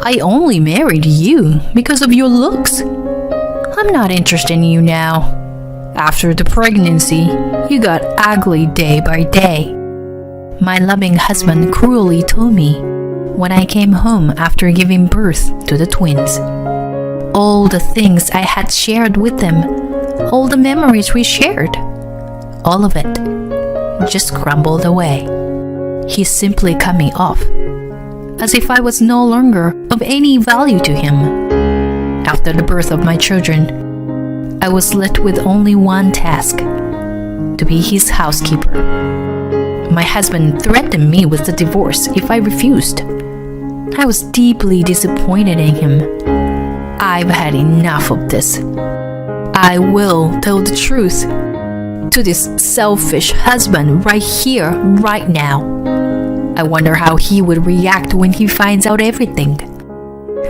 I only married you because of your looks. I'm not interested in you now. After the pregnancy, you got ugly day by day. My loving husband cruelly told me when I came home after giving birth to the twins. All the things I had shared with them, all the memories we shared, all of it just crumbled away. He simply cut me off, as if I was no longer of any value to him. After the birth of my children, I was left with only one task: to be his housekeeper. My husband threatened me with the divorce if I refused. I was deeply disappointed in him. I've had enough of this. I will tell the truth to this selfish husband right here, right now. I wonder how he would react when he finds out everything.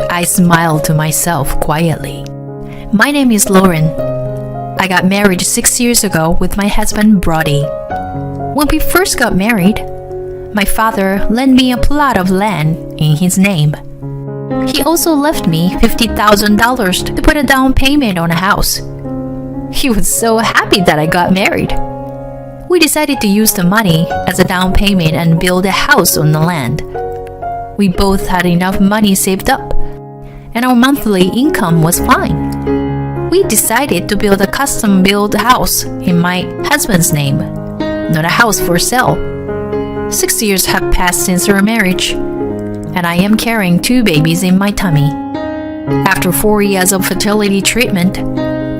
I smiled to myself quietly. My name is Lauren. I got married 6 years ago with my husband Brody. When we first got married, my father lent me a plot of land in his name. He also left me $50,000 to put a down payment on a house. He was so happy that I got married. We decided to use the money as a down payment and build a house on the land. We both had enough money saved up, and our monthly income was fine. We decided to build a custom-built house in my husband's name, not a house for sale. 6 years have passed since our marriage, and I am carrying 2 babies in my tummy. After 4 years of fertility treatment,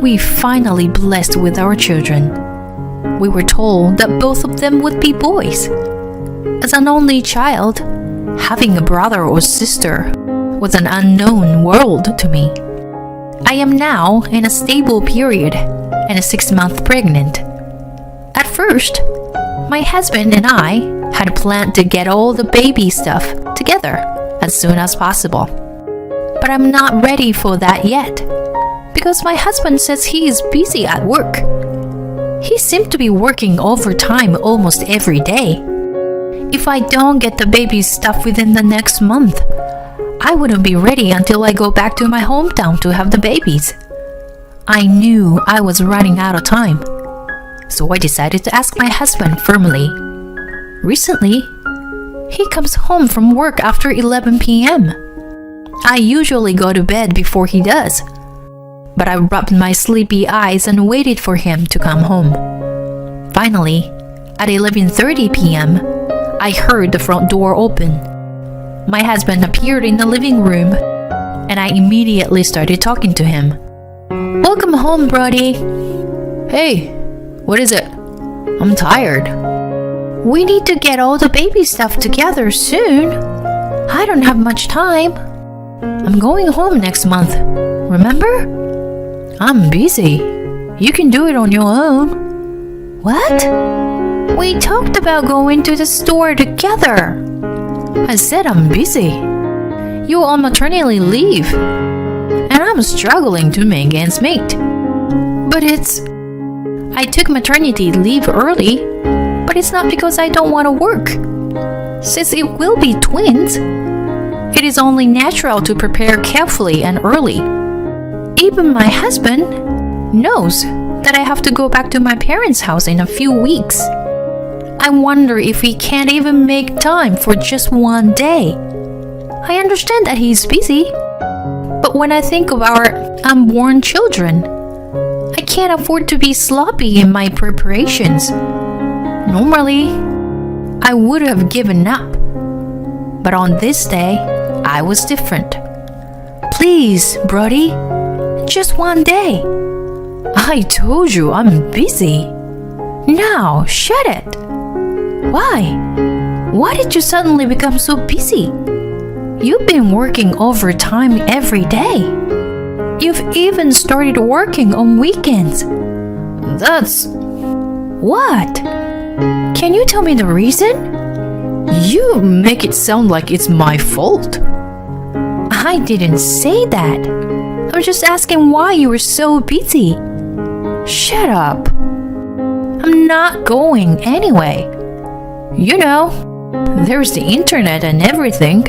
we finally blessed with our children. We were told that both of them would be boys. As an only child, having a brother or sister was an unknown world to me. I am now in a stable period and a 6-month pregnant. At first, my husband and I had planned to get all the baby stuff together as soon as possible. But I'm not ready for that yet, because my husband says he is busy at work. He seemed to be working overtime almost every day. If I don't get the baby stuff within the next month, I wouldn't be ready until I go back to my hometown to have the babies. I knew I was running out of time, so I decided to ask my husband firmly. Recently, he comes home from work after 11 p.m. I usually go to bed before he does, but I rubbed my sleepy eyes and waited for him to come home. Finally, at 11:30 p.m., I heard the front door open. My husband appeared in the living room, and I immediately started talking to him. "Welcome home, Brody." "Hey, what is it?" "I'm tired." "We need to get all the baby stuff together soon. I don't have much time. I'm going home next month, remember?" "I'm busy. You can do it on your own." "What? We talked about going to the store together." "I said I'm busy. You're on maternity leave, and I'm struggling to make ends meet." "But I took maternity leave early, but it's not because I don't want to work. Since it will be twins, it is only natural to prepare carefully and early. Even my husband knows that I have to go back to my parents' house in a few weeks. I wonder if he can't even make time for just one day. I understand that he's busy, but when I think of our unborn children, I can't afford to be sloppy in my preparations. Normally, I would have given up, but on this day, I was different. Please, Brody, just one day." "I told you I'm busy." "Now, shut it." "Why? Why did you suddenly become so busy? You've been working overtime every day. You've even started working on weekends." "That's..." "What? Can you tell me the reason?" "You make it sound like it's my fault." "I didn't say that. I was just asking why you were so busy." "Shut up. I'm not going anyway. You know, there's the internet and everything."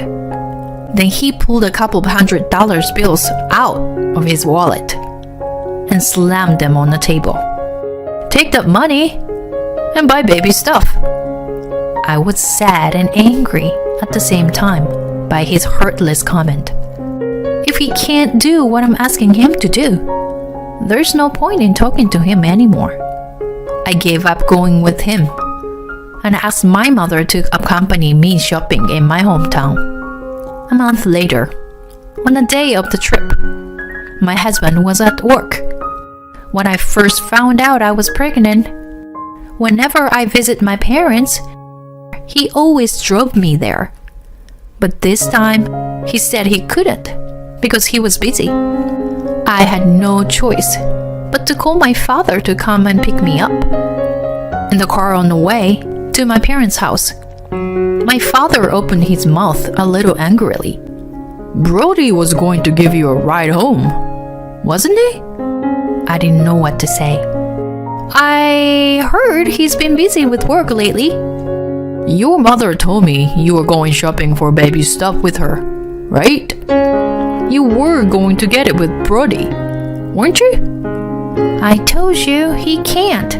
Then he pulled a couple of $100 bills out of his wallet and slammed them on the table. "Take that money and buy baby stuff." I was sad and angry at the same time by his heartless comment. If he can't do what I'm asking him to do, there's no point in talking to him anymore. I gave up going with him and asked my mother to accompany me shopping in my hometown. A month later, on the day of the trip, my husband was at work. When I first found out I was pregnant, whenever I visit my parents, he always drove me there. But this time, he said he couldn't because he was busy. I had no choice but to call my father to come and pick me up. In the car on the way to my parents' house, my father opened his mouth a little angrily. "Brody was going to give you a ride home, wasn't he?" I didn't know what to say. "I heard he's been busy with work lately." "Your mother told me you were going shopping for baby stuff with her, right? You were going to get it with Brody, weren't you?" "I told you he can't.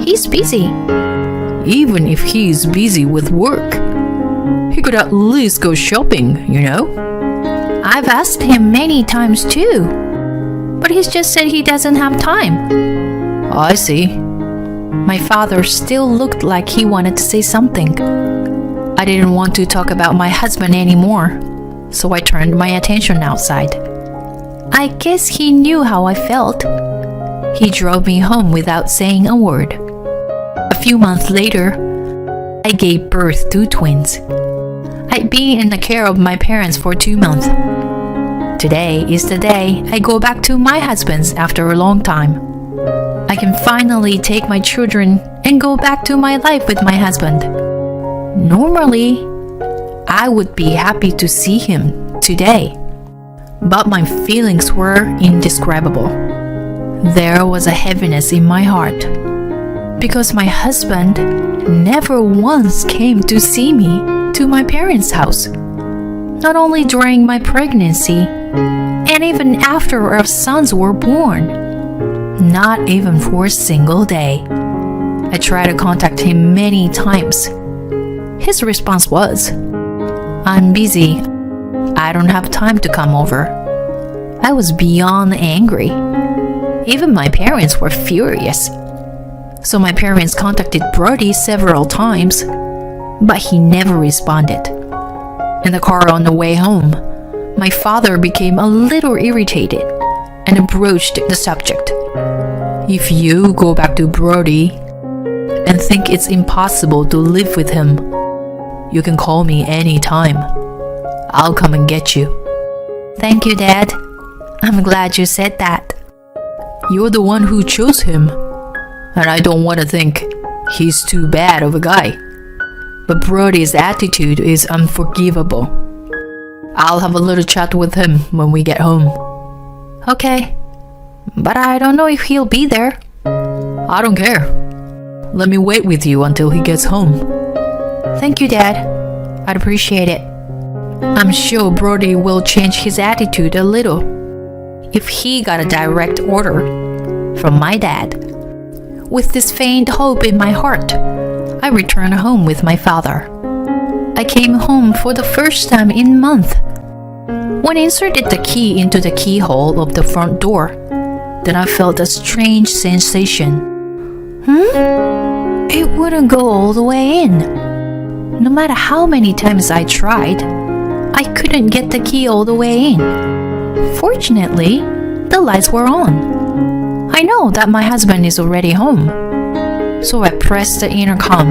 He's busy." "Even if he's busy with work, he could at least go shopping, you know?" "I've asked him many times too, but he's just said he doesn't have time." "I see." My father still looked like he wanted to say something. I didn't want to talk about my husband anymore, so I turned my attention outside. I guess he knew how I felt. He drove me home without saying a word. A few months later, I gave birth to twins. I'd been in the care of my parents for 2 months. Today is the day I go back to my husband's after a long time. I can finally take my children and go back to my life with my husband. Normally, I would be happy to see him today, but my feelings were indescribable. There was a heaviness in my heart because my husband never once came to see me to my parents' house. Not only during my pregnancy, and even after our sons were born. Not even for a single day. I tried to contact him many times. His response was, "I'm busy. I don't have time to come over." I was beyond angry. Even my parents were furious. So my parents contacted Brody several times, but he never responded. In the car on the way home, my father became a little irritated and broached the subject. "If you go back to Brody and think it's impossible to live with him, you can call me anytime. I'll come and get you." "Thank you, Dad. I'm glad you said that." "You're the one who chose him, and I don't want to think he's too bad of a guy. But Brody's attitude is unforgivable. I'll have a little chat with him when we get home." "Okay, but I don't know if he'll be there." "I don't care. Let me wait with you until he gets home." "Thank you, Dad. I'd appreciate it." I'm sure Brody will change his attitude a little if he got a direct order from my dad. With this faint hope in my heart, I returned home with my father. I came home for the first time in months. When I inserted the key into the keyhole of the front door, then I felt a strange sensation. It wouldn't go all the way in. No matter how many times I tried, I couldn't get the key all the way in. Fortunately, the lights were on. I know that my husband is already home. So I pressed the intercom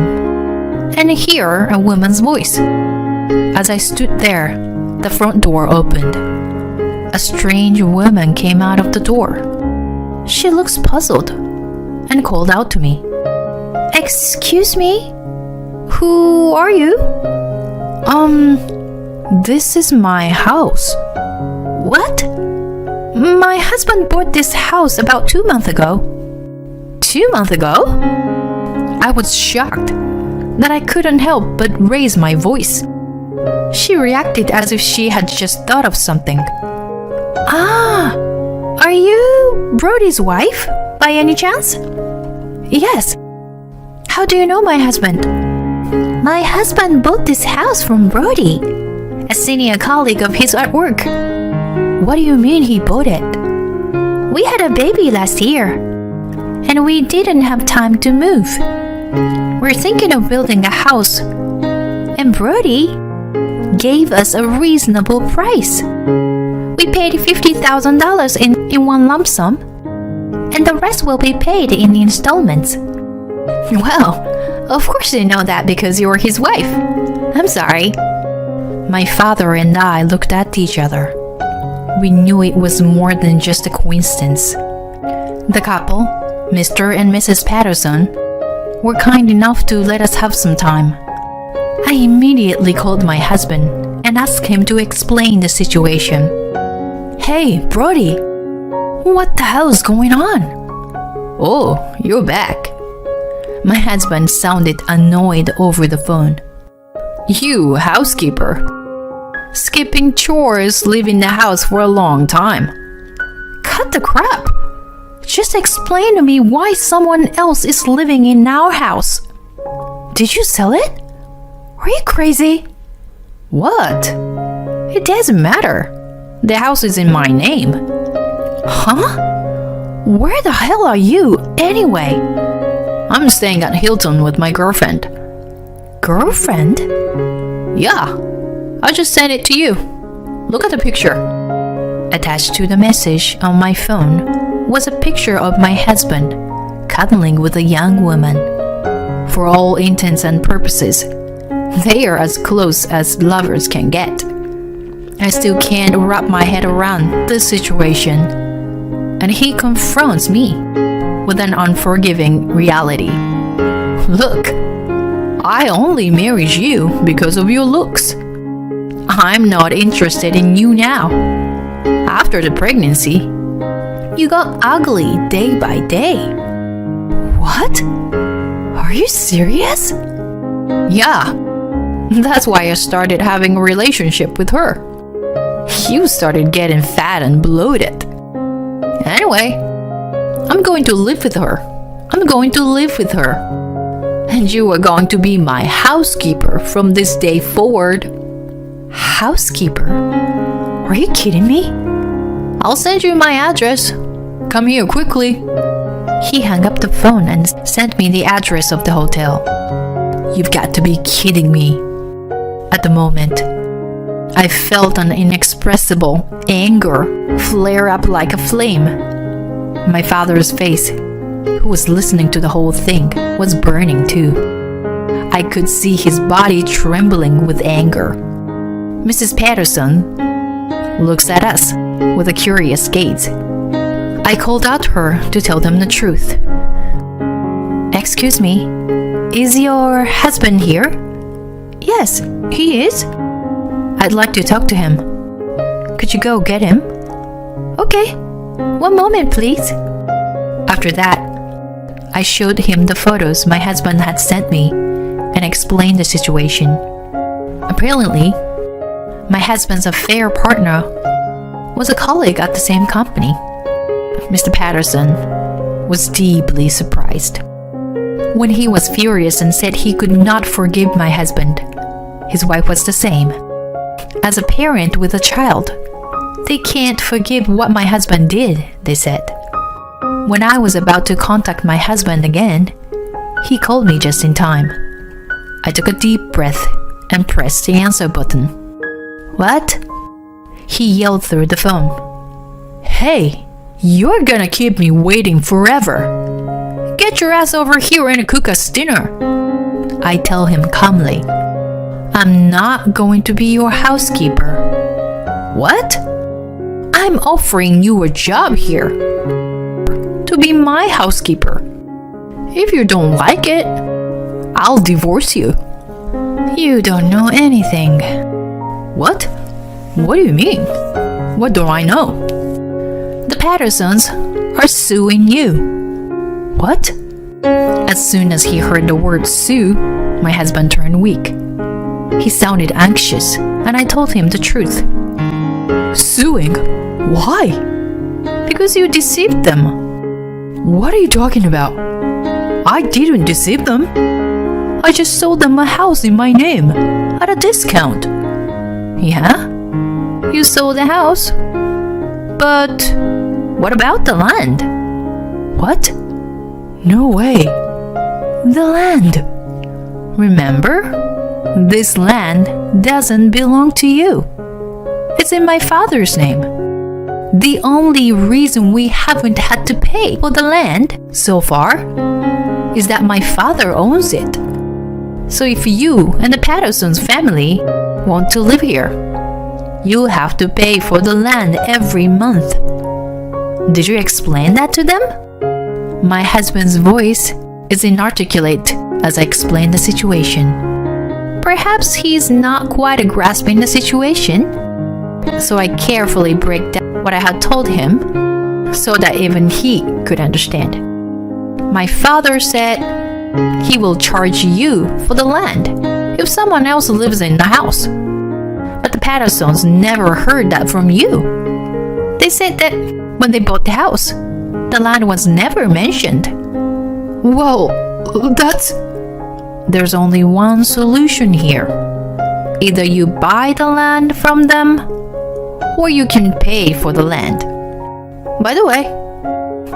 and hear a woman's voice. As I stood there, the front door opened. A strange woman came out of the door. She looks puzzled and called out to me. "Excuse me? Who are you?" This is my house." "What?" "My husband bought this house about 2 months ago." 2 months ago? I was shocked that I couldn't help but raise my voice. She reacted as if she had just thought of something. Ah, are you Brody's wife, by any chance? Yes. How do you know my husband? My husband bought this house from Brody, a senior colleague of his at work. What do you mean he bought it? We had a baby last year, and we didn't have time to move. We're thinking of building a house, and Brody gave us a reasonable price. We paid $50,000 in one lump sum, and the rest will be paid in installments. Well, of course you know that because you're his wife. I'm sorry. My father and I looked at each other. We knew it was more than just a coincidence. The couple, Mr. and Mrs. Patterson, were kind enough to let us have some time. I immediately called my husband and asked him to explain the situation. Hey, Brody, what the hell's going on? Oh, you're back. My husband sounded annoyed over the phone. You, housekeeper. Skipping chores, leaving the house for a long time. Cut the crap. Just explain to me why someone else is living in our house. Did you sell it? Are you crazy? What? It doesn't matter. The house is in my name. Huh? Where the hell are you, anyway? I'm staying at Hilton with my girlfriend. Girlfriend? Yeah. I just sent it to you. Look at the picture. Attached to the message on my phone was a picture of my husband cuddling with a young woman. For all intents and purposes, they are as close as lovers can get. I still can't wrap my head around this situation, and he confronts me with an unforgiving reality. Look, I only married you because of your looks. I'm not interested in you now. After the pregnancy, you got ugly day by day. What? Are you serious? Yeah. That's why I started having a relationship with her. You started getting fat and bloated. Anyway, I'm going to live with her. And you are going to be my housekeeper from this day forward. Housekeeper? Are you kidding me? I'll send you my address. Come here quickly. He hung up the phone and sent me the address of the hotel. You've got to be kidding me. At the moment, I felt an inexpressible anger flare up like a flame. My father's face, who was listening to the whole thing, was burning too. I could see his body trembling with anger. Mrs. Patterson looks at us with a curious gaze. I called out to her to tell them the truth. Excuse me, is your husband here? Yes, he is. I'd like to talk to him. Could you go get him? Okay, one moment please. After that, I showed him the photos my husband had sent me and explained the situation. Apparently, my husband's affair partner was a colleague at the same company. Mr. Patterson was deeply surprised. When he was furious and said he could not forgive my husband, his wife was the same. As a parent with a child, they can't forgive what my husband did, they said. When I was about to contact my husband again, he called me just in time. I took a deep breath and pressed the answer button. What? He yelled through the phone. Hey, you're gonna keep me waiting forever. Get your ass over here and cook us dinner. I tell him calmly. I'm not going to be your housekeeper. What? I'm offering you a job here. To be my housekeeper. If you don't like it, I'll divorce you. You don't know anything. What? What do you mean? What do I know? The Pattersons are suing you. What? As soon as he heard the word sue, my husband turned weak. He sounded anxious, and I told him the truth. Suing? Why? Because you deceived them. What are you talking about? I didn't deceive them. I just sold them a house in my name at a discount. Yeah? You sold the house? But what about the land? What? No way. The land. Remember? This land doesn't belong to you. It's in my father's name. The only reason we haven't had to pay for the land so far is that my father owns it. So if you and the Patterson's family want to live here, you'll have to pay for the land every month. Did you explain that to them? My husband's voice is inarticulate as I explain the situation. Perhaps he's not quite grasping the situation, so I carefully break down what I had told him so that even he could understand. My father said he will charge you for the land if someone else lives in the house. But the Pattersons never heard that from you. They said that when they bought the house, the land was never mentioned. Well, that's... There's only one solution here. Either you buy the land from them, or you can pay for the land. By the way,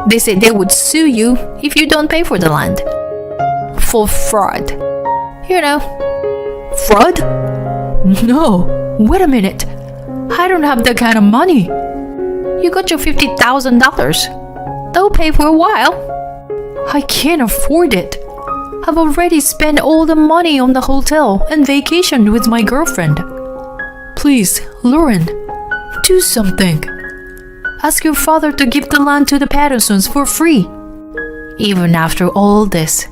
they said they would sue you if you don't pay for the land. For fraud. You know, fraud? No, wait a minute. I don't have that kind of money. You got your $50,000. They'll pay for a while. I can't afford it. I've already spent all the money on the hotel and vacationed with my girlfriend. Please, Lauren, do something. Ask your father to give the land to the Pattersons for free. Even after all this,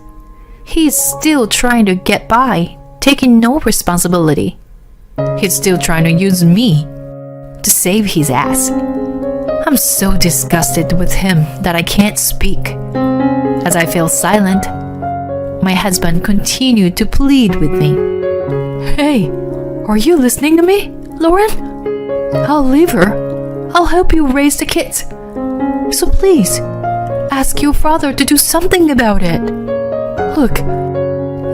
he's still trying to get by, taking no responsibility. He's still trying to use me to save his ass. I'm so disgusted with him that I can't speak. As I fell silent, my husband continued to plead with me. Hey, are you listening to me, Lauren? I'll leave her. I'll help you raise the kids. So please, ask your father to do something about it. Look,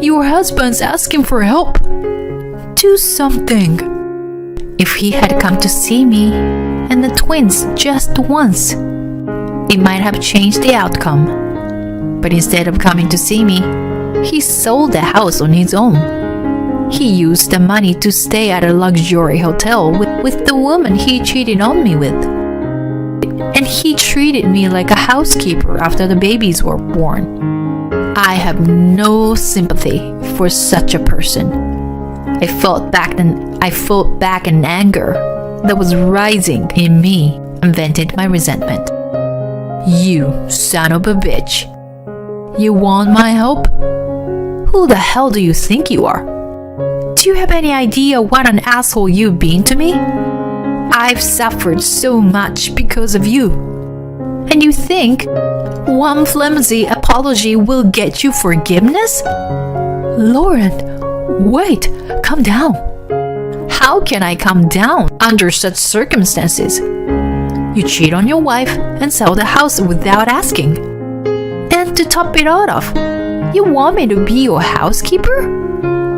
your husband's asking for help. Do something. If he had come to see me and the twins just once, it might have changed the outcome. But instead of coming to see me, he sold the house on his own. He used the money to stay at a luxury hotel with the woman he cheated on me with. And he treated me like a housekeeper after the babies were born. I have no sympathy for such a person. I fought back in anger that was rising in me and vented my resentment. You son of a bitch. You want my help? Who the hell do you think you are? Do you have any idea what an asshole you've been to me? I've suffered so much because of you. And you think one flimsy apology will get you forgiveness? Lauren, wait, calm down. How can I calm down under such circumstances? You cheat on your wife and sell the house without asking. And to top it all off, you want me to be your housekeeper?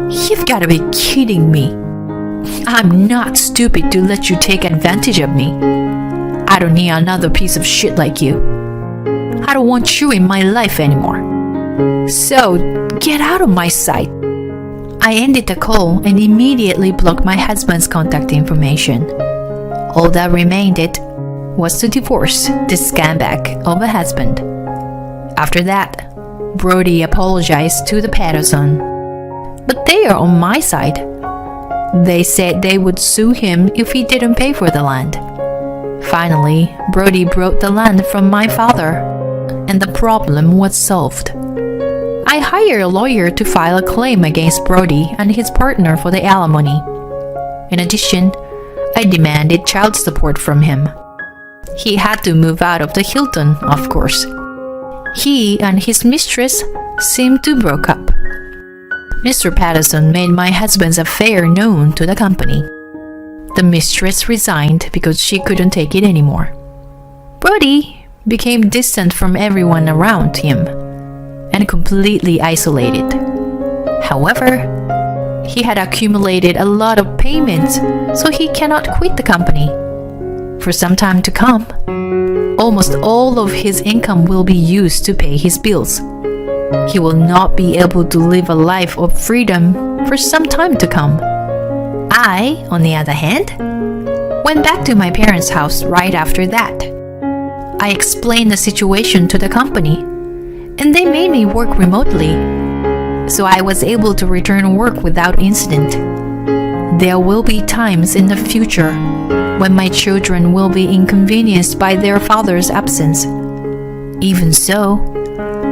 You've got to be kidding me. I'm not stupid to let you take advantage of me. I don't need another piece of shit like you. I don't want you in my life anymore. So, get out of my sight. I ended the call and immediately blocked my husband's contact information. All that remained was to divorce this scumbag of a husband. After that, Brody apologized to the Patterson. But they are on my side. They said they would sue him if he didn't pay for the land. Finally, Brody brought the land from my father, and the problem was solved. I hired a lawyer to file a claim against Brody and his partner for the alimony. In addition, I demanded child support from him. He had to move out of the Hilton, of course. He and his mistress seemed to broke up. Mr. Patterson made my husband's affair known to the company. The mistress resigned because she couldn't take it anymore. Brody became distant from everyone around him and completely isolated. However, he had accumulated a lot of payments, so he cannot quit the company. For some time to come, almost all of his income will be used to pay his bills. He will not be able to live a life of freedom for some time to come. I, on the other hand, went back to my parents' house right after that. I explained the situation to the company, and they made me work remotely, so I was able to return to work without incident. There will be times in the future when my children will be inconvenienced by their father's absence. Even so,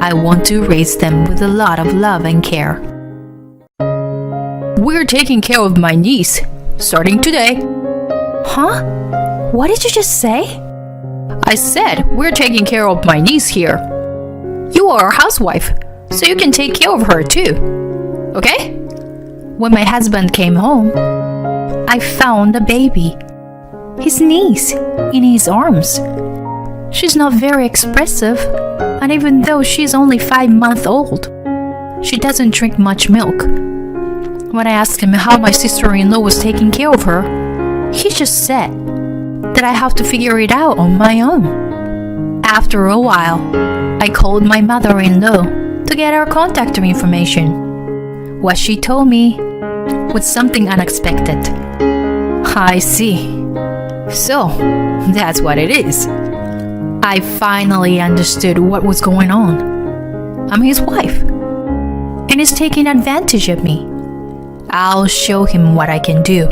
I want to raise them with a lot of love and care. We're taking care of my niece, starting today. Huh? What did you just say? I said we're taking care of my niece here. You are a housewife, so you can take care of her too. Okay? When my husband came home, I found a baby, his niece, in his arms. She's not very expressive, and even though she's only 5 months old, she doesn't drink much milk. When I asked him how my sister-in-law was taking care of her, he just said that I have to figure it out on my own. After a while, I called my mother-in-law to get her contact information. What she told me was something unexpected. I see. So, that's what it is. I finally understood what was going on. I'm his wife, and he's taking advantage of me. I'll show him what I can do.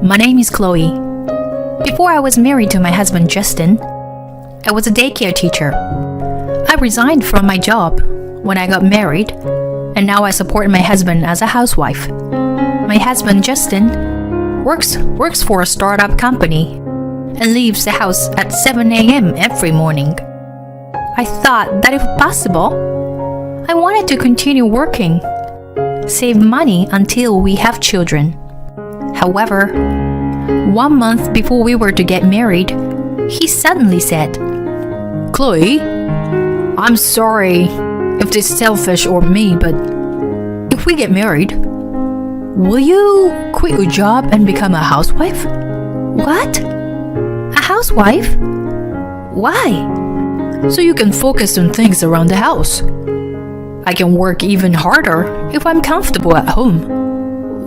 My name is Chloe. Before I was married to my husband Justin, I was a daycare teacher. I resigned from my job when I got married, and now I support my husband as a housewife. My husband Justin works for a startup company and leaves the house at 7 a.m. every morning. I thought that if possible, I wanted to continue working, save money until we have children. However, 1 month before we were to get married, he suddenly said, "Chloe, I'm sorry if this is selfish or me, but if we get married, will you quit your job and become a housewife?" What? A housewife? Why? "So you can focus on things around the house. I can work even harder if I'm comfortable at home."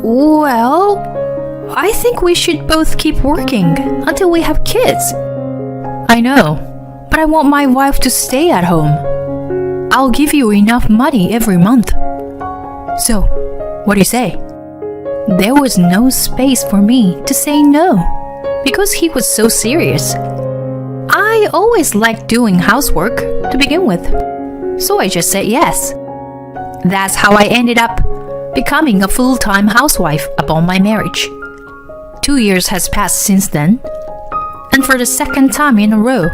Well, I think we should both keep working until we have kids. I know, but I want my wife to stay at home. I'll give you enough money every month. So, what do you say? There was no space for me to say no, because he was so serious. I always liked doing housework to begin with, so I just said yes. That's how I ended up becoming a full-time housewife upon my marriage. 2 years has passed since then, and for the second time in a row,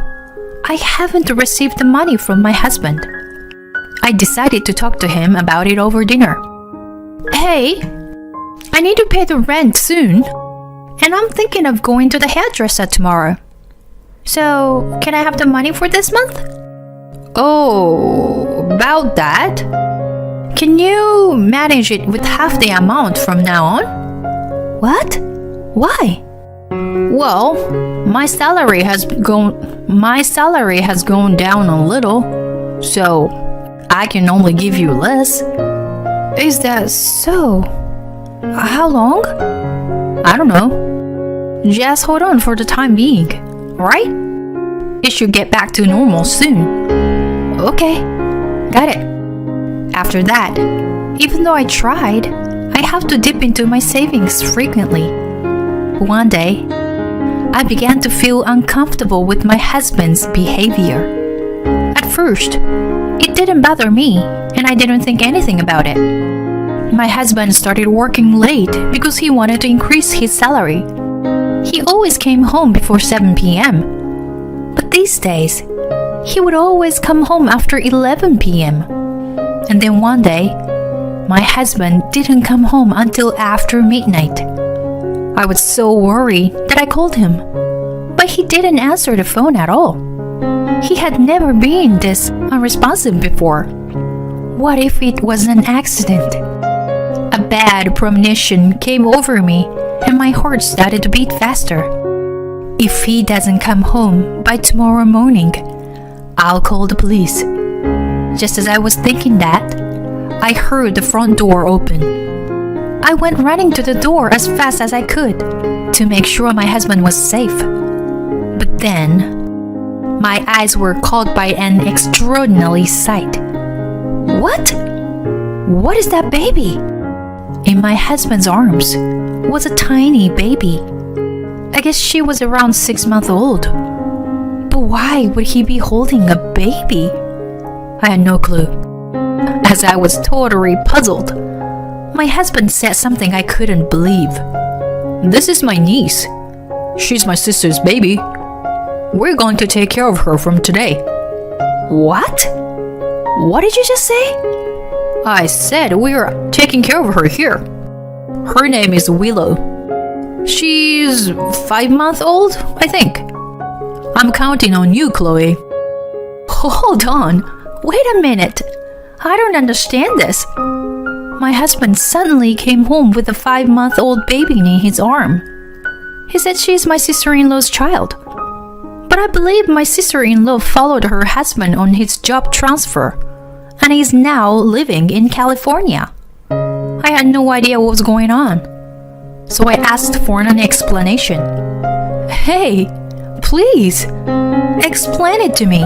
I haven't received the money from my husband. I decided to talk to him about it over dinner. "Hey, I need to pay the rent soon, and I'm thinking of going to the hairdresser tomorrow. So, can I have the money for this month?" "Oh, about that? Can you manage it with half the amount from now on?" "What? Why?" "Well, my salary has gone down a little, so I can only give you less." "Is that so? How long?" "I don't know. Just hold on for the time being, right? It should get back to normal soon." "Okay, got it." After that, even though I tried, I have to dip into my savings frequently. One day, I began to feel uncomfortable with my husband's behavior. At first, it didn't bother me, and I didn't think anything about it. My husband started working late because he wanted to increase his salary. He always came home before 7 p.m. But these days, he would always come home after 11 p.m. And then one day, my husband didn't come home until after midnight. I was so worried that I called him, but he didn't answer the phone at all. He had never been this unresponsive before. What if it was an accident? A bad premonition came over me and my heart started to beat faster. If he doesn't come home by tomorrow morning, I'll call the police. Just as I was thinking that, I heard the front door open. I went running to the door as fast as I could to make sure my husband was safe. But then, my eyes were caught by an extraordinary sight. What? What is that baby? In my husband's arms was a tiny baby. I guess she was around 6 months old. But why would he be holding a baby? I had no clue. As I was totally puzzled, my husband said something I couldn't believe. "This is my niece. She's my sister's baby. We're going to take care of her from today." What? What did you just say? I said we're taking care of her here. Her name is Willow. She's 5 months old, I think. I'm counting on you, Chloe. Hold on. Wait a minute. I don't understand this. My husband suddenly came home with a 5-month-old baby in his arm. He said she's my sister-in-law's child. But I believe my sister-in-law followed her husband on his job transfer, and he's now living in California. I had no idea what was going on, so I asked for an explanation. Hey, please, explain it to me.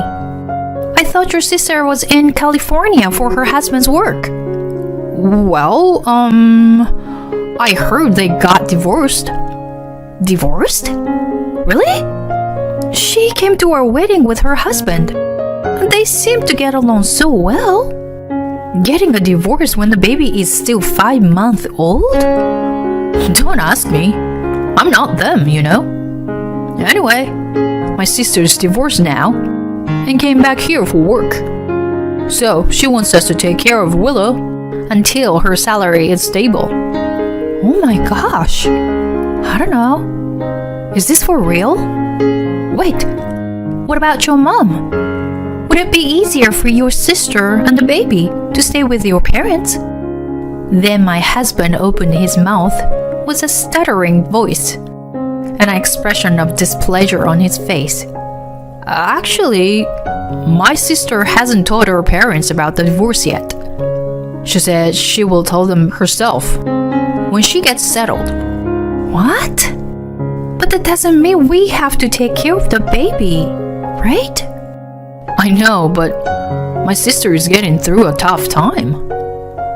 I thought your sister was in California for her husband's work. Well, I heard they got divorced. Divorced? Really? She came to our wedding with her husband. They seemed to get along so well. Getting a divorce when the baby is still 5 months old? Don't ask me. I'm not them, you know. Anyway, my sister's divorced now and came back here for work. So she wants us to take care of Willow until her salary is stable. Oh my gosh. I don't know. Is this for real? Wait, what about your mom? Would it be easier for your sister and the baby to stay with your parents? Then my husband opened his mouth with a stuttering voice, an expression of displeasure on his face. Actually, my sister hasn't told her parents about the divorce yet. She said she will tell them herself when she gets settled. What? But that doesn't mean we have to take care of the baby, right? I know, but my sister is getting through a tough time.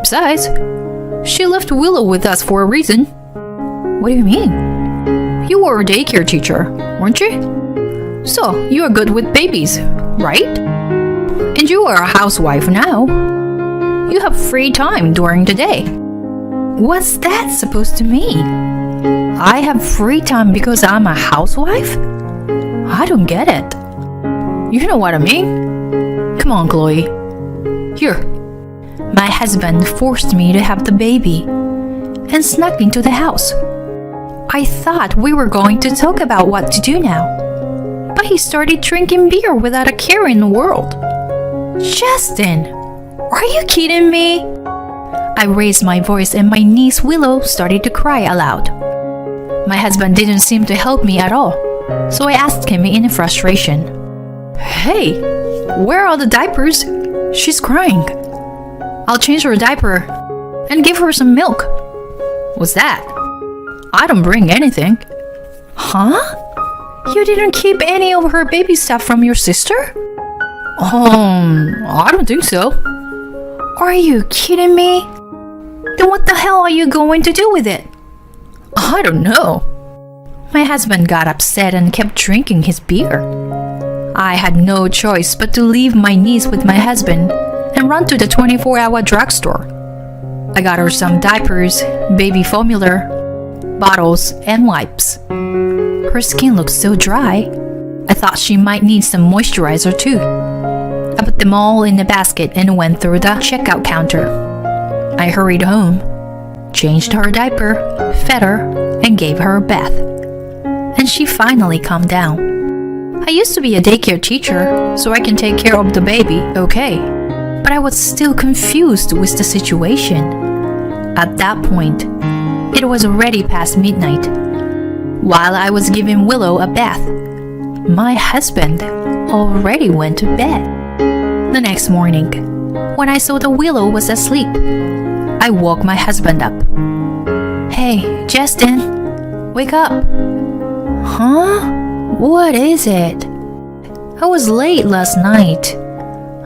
Besides, she left Willow with us for a reason. What do you mean? You were a daycare teacher, weren't you? So, you are good with babies, right? And you are a housewife now. You have free time during the day. What's that supposed to mean? I have free time because I'm a housewife? I don't get it. You know what I mean? Come on, Chloe. Here. My husband forced me to have the baby and snuck into the house. I thought we were going to talk about what to do now, but he started drinking beer without a care in the world. Justin, are you kidding me? I raised my voice and my niece Willow started to cry aloud. My husband didn't seem to help me at all, so I asked him in frustration. Hey, where are the diapers? She's crying. I'll change her diaper and give her some milk. What's that? I don't bring anything. Huh? You didn't keep any of her baby stuff from your sister? I don't think so. Are you kidding me? Then what the hell are you going to do with it? I don't know. My husband got upset and kept drinking his beer. I had no choice but to leave my niece with my husband and run to the 24-hour drugstore. I got her some diapers, baby formula, bottles, and wipes. Her skin looked so dry, I thought she might need some moisturizer too. I put them all in a basket and went through the checkout counter. I hurried home, changed her diaper, fed her, and gave her a bath. And she finally calmed down. I used to be a daycare teacher, so I can take care of the baby, okay. But I was still confused with the situation. At that point, it was already past midnight. While I was giving Willow a bath, my husband already went to bed. The next morning, when I saw that Willow was asleep, I woke my husband up. Hey, Justin, wake up. Huh? What is it? I was late last night.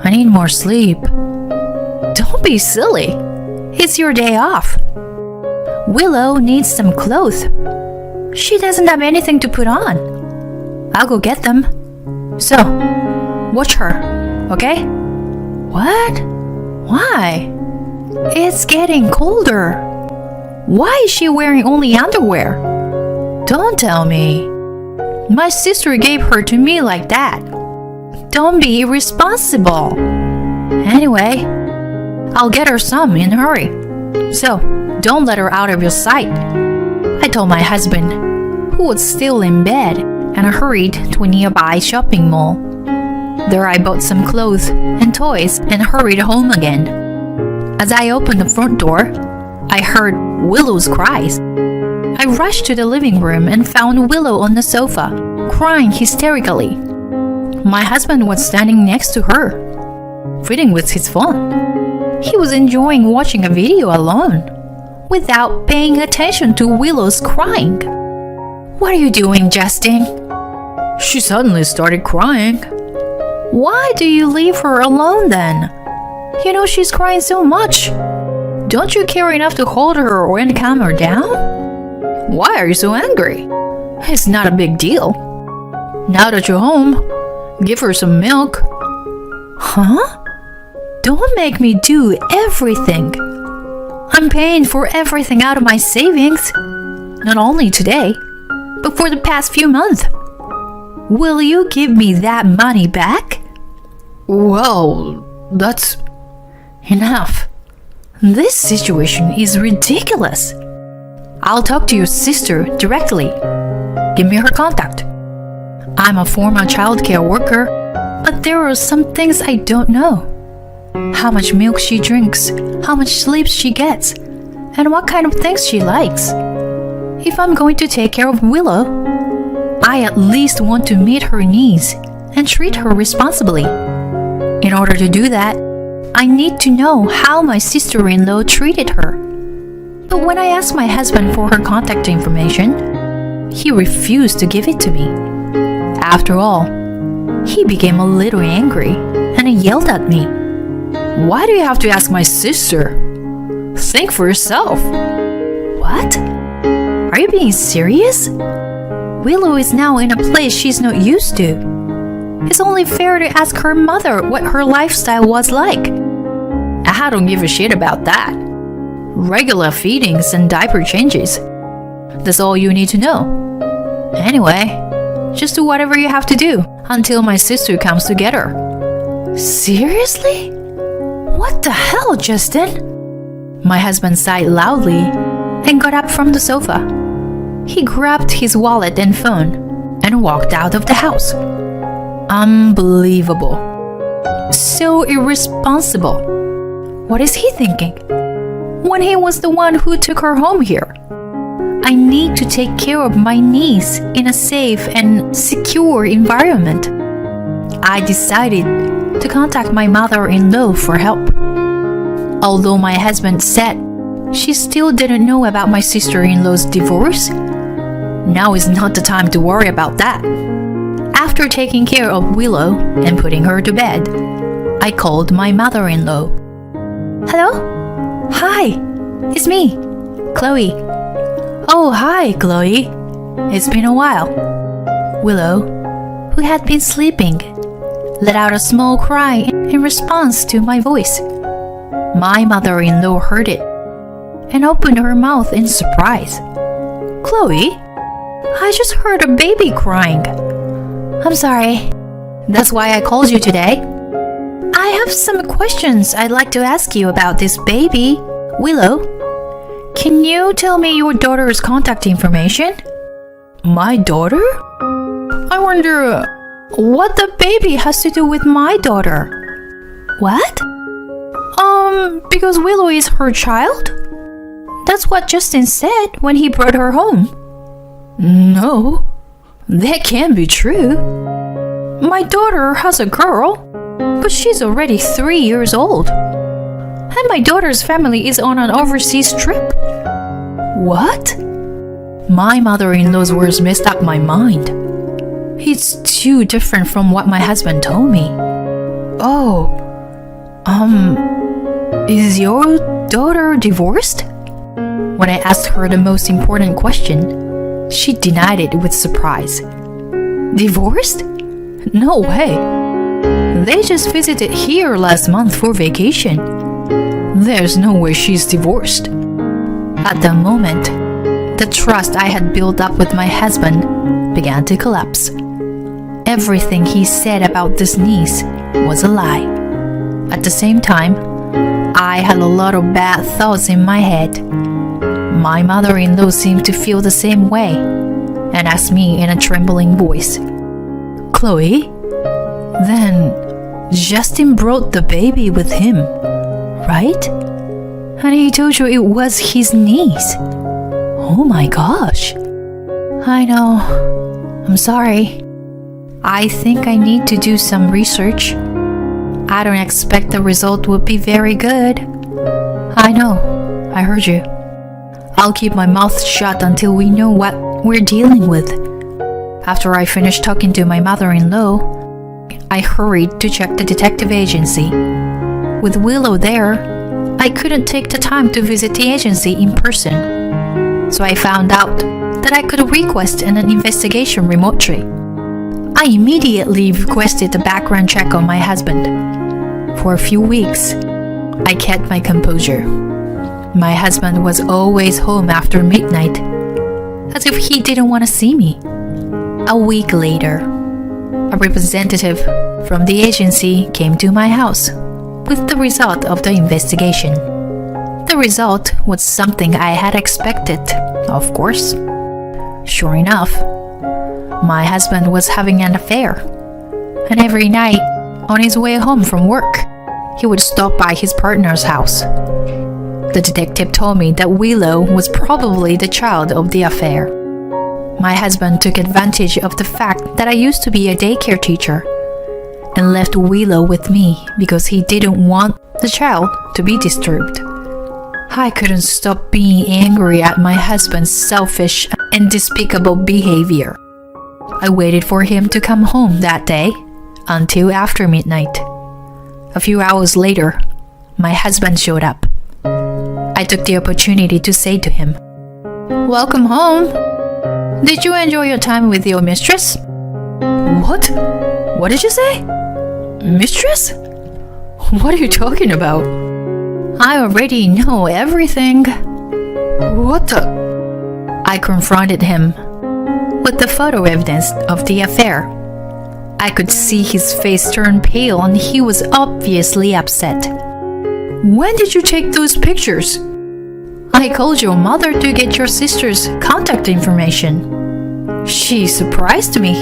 I need more sleep. Don't be silly. It's your day off. Willow needs some clothes. She doesn't have anything to put on. I'll go get them. So, watch her, okay? What? Why? It's getting colder. Why is she wearing only underwear? Don't tell me. My sister gave her to me like that. Don't be irresponsible. Anyway, I'll get her some in a hurry. So, don't let her out of your sight. I told my husband, who was still in bed, and I hurried to a nearby shopping mall. There I bought some clothes and toys and hurried home again. As I opened the front door, I heard Willow's cries. I rushed to the living room and found Willow on the sofa, crying hysterically. My husband was standing next to her, reading with his phone. He was enjoying watching a video alone, without paying attention to Willow's crying. What are you doing, Justin? She suddenly started crying. Why do you leave her alone then? You know she's crying so much. Don't you care enough to hold her or calm her down? Why are you so angry? It's not a big deal. Now that you're home, give her some milk. Huh? Don't make me do everything. I'm paying for everything out of my savings. Not only today, but for the past few months. Will you give me that money back? Well, that's enough. This situation is ridiculous. I'll talk to your sister directly. Give me her contact. I'm a former childcare worker, but there are some things I don't know. How much milk she drinks, how much sleep she gets, and what kind of things she likes. If I'm going to take care of Willow, I at least want to meet her needs and treat her responsibly. In order to do that, I need to know how my sister-in-law treated her. But when I asked my husband for her contact information, he refused to give it to me. After all, he became a little angry and he yelled at me. Why do you have to ask my sister? Think for yourself. What? Are you being serious? Willow is now in a place she's not used to. It's only fair to ask her mother what her lifestyle was like. I don't give a shit about that. Regular feedings and diaper changes. That's all you need to know. Anyway, just do whatever you have to do until my sister comes to get her. Seriously? What the hell, Justin? My husband sighed loudly and got up from the sofa. He grabbed his wallet and phone and walked out of the house. Unbelievable. So irresponsible. What is he thinking? When he was the one who took her home here. I need to take care of my niece in a safe and secure environment. I decided to contact my mother-in-law for help. Although my husband said she still didn't know about my sister-in-law's divorce, now is not the time to worry about that. After taking care of Willow and putting her to bed, I called my mother-in-law. Hello? Hi, it's me, Chloe. Oh, hi, Chloe. It's been a while. Willow, who had been sleeping, let out a small cry in response to my voice. My mother-in-law heard it and opened her mouth in surprise. Chloe, I just heard a baby crying. I'm sorry. That's why I called you today. I have some questions I'd like to ask you about this baby. Willow, can you tell me your daughter's contact information? My daughter? I wonder what the baby has to do with my daughter. What? Because Willow is her child? That's what Justin said when he brought her home. No, that can't be true. My daughter has a girl, but she's already 3 years old. And my daughter's family is on an overseas trip. What? My mother-in-law's words messed up my mind. It's too different from what my husband told me. Oh, is your daughter divorced? When I asked her the most important question, she denied it with surprise. Divorced? No way. They just visited here last month for vacation. There's no way she's divorced. At the moment, the trust I had built up with my husband began to collapse. Everything he said about this niece was a lie. At the same time, I had a lot of bad thoughts in my head. My mother-in-law seemed to feel the same way and asked me in a trembling voice, Chloe, then Justin brought the baby with him, right? And he told you it was his niece. Oh my gosh. I know. I'm sorry. I think I need to do some research. I don't expect the result will be very good. I know. I heard you. I'll keep my mouth shut until we know what we're dealing with. After I finished talking to my mother-in-law, I hurried to check the detective agency. With Willow there, I couldn't take the time to visit the agency in person. So I found out that I could request an investigation remotely. I immediately requested a background check on my husband. For a few weeks, I kept my composure. My husband was always home after midnight, as if he didn't want to see me. A week later, a representative from the agency came to my house with the result of the investigation. The result was something I had expected, of course. Sure enough, my husband was having an affair, and every night, on his way home from work, he would stop by his partner's house. The detective told me that Willow was probably the child of the affair. My husband took advantage of the fact that I used to be a daycare teacher and left Willow with me because he didn't want the child to be disturbed. I couldn't stop being angry at my husband's selfish and despicable behavior. I waited for him to come home that day until after midnight. A few hours later, my husband showed up. I took the opportunity to say to him, "Welcome home. Did you enjoy your time with your mistress?" What? What did you say? Mistress? What are you talking about? I already know everything. What the? I confronted him with the photo evidence of the affair. I could see his face turn pale and he was obviously upset. When did you take those pictures? I called your mother to get your sister's contact information. She surprised me.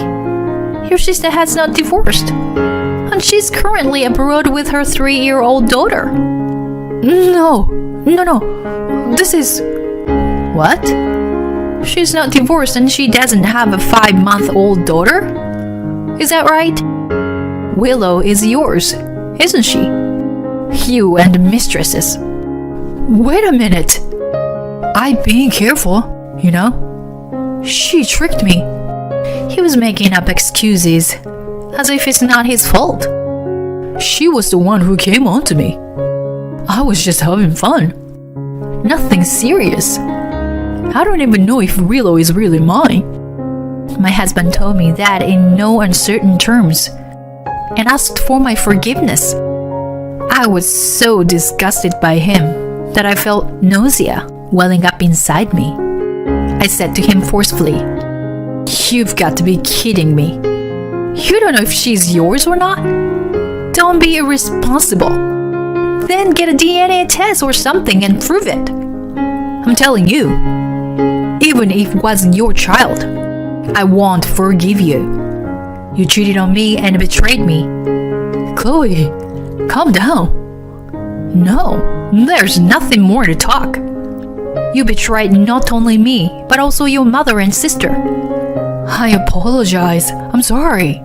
Your sister has not divorced, and she's currently abroad with her 3-year-old daughter. No. This is... What? She's not divorced and she doesn't have a 5-month-old daughter? Is that right? Willow is yours, isn't she? You and the mistresses. Wait a minute. I'm being careful, you know? She tricked me. He was making up excuses, as if it's not his fault. She was the one who came on to me. I was just having fun. Nothing serious. I don't even know if Willow is really mine. My husband told me that in no uncertain terms and asked for my forgiveness. I was so disgusted by him that I felt nausea welling up inside me. I said to him forcefully, "You've got to be kidding me. You don't know if she's yours or not? Don't be irresponsible. Then get a DNA test or something and prove it. I'm telling you, even if it wasn't your child, I won't forgive you. You cheated on me and betrayed me. Chloe, calm down. No, there's nothing more to talk. You betrayed not only me, but also your mother and sister. I apologize. I'm sorry.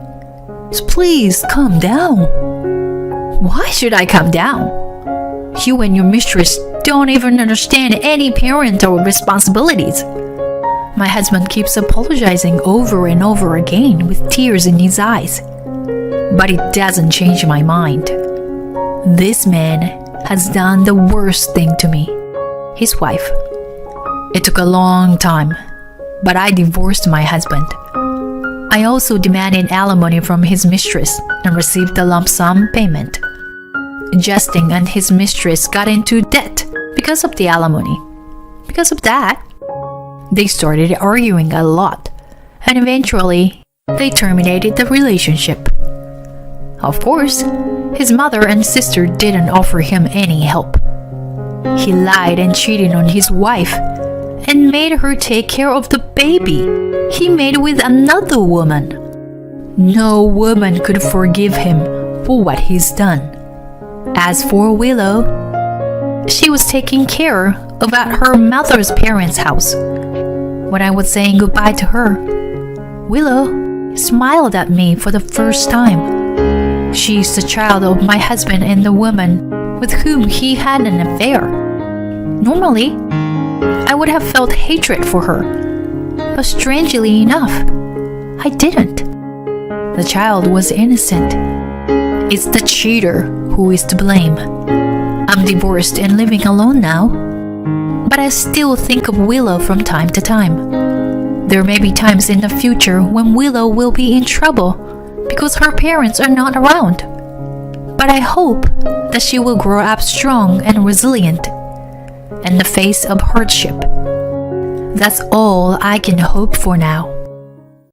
So please calm down. Why should I calm down? You and your mistress don't even understand any parental responsibilities. My husband keeps apologizing over and over again with tears in his eyes. But it doesn't change my mind. This man has done the worst thing to me, his wife. It took a long time, but I divorced my husband. I also demanded alimony from his mistress and received a lump sum payment. Justin and his mistress got into debt because of the alimony. Because of that, they started arguing a lot, and eventually, they terminated the relationship. Of course, his mother and sister didn't offer him any help. He lied and cheated on his wife and made her take care of the baby he made with another woman. No woman could forgive him for what he's done. As for Willow, she was taking care of at her mother's parents' house. When I was saying goodbye to her, Willow smiled at me for the first time. She's the child of my husband and the woman with whom he had an affair. Normally, I would have felt hatred for her, but strangely enough, I didn't. The child was innocent. It's the cheater who is to blame. I'm divorced and living alone now, but I still think of Willow from time to time. There may be times in the future when Willow will be in trouble because her parents are not around. But I hope that she will grow up strong and resilient in the face of hardship. That's all I can hope for now.